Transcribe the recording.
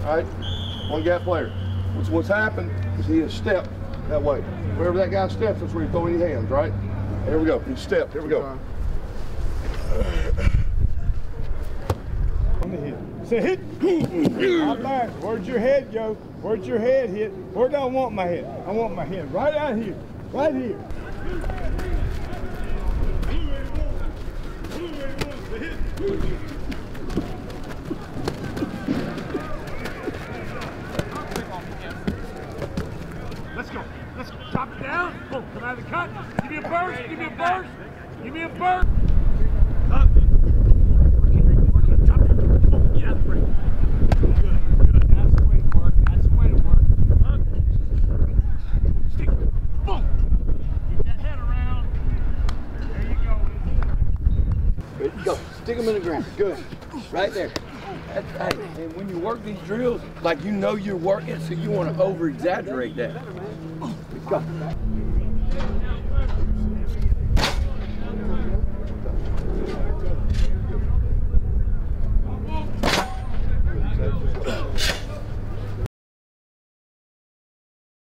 right? One gap player. What's happened is he has stepped that way. Wherever that guy steps, that's where you throw in your hands, right? Here we go. He stepped. Here we go. On the hit. Say hit. Out back. Where'd your head go? Where'd your head hit? Where do I want my head? I want my head right out here. Right here. Let's go. Let's chop it down. Boom. Come out of the cut. Give me a burst. Give me a burst. Give me a burst. Up. Work it. Chop it. Boom. Get out of the break. Good. Good. That's the way to work. That's the way to work. Up. Stick. Boom. Get that head around. There you go. Ready to go. Stick them in the ground. Good. Right there. Hey, and when you work these drills, like you know you're working, so you want to over-exaggerate that. Go.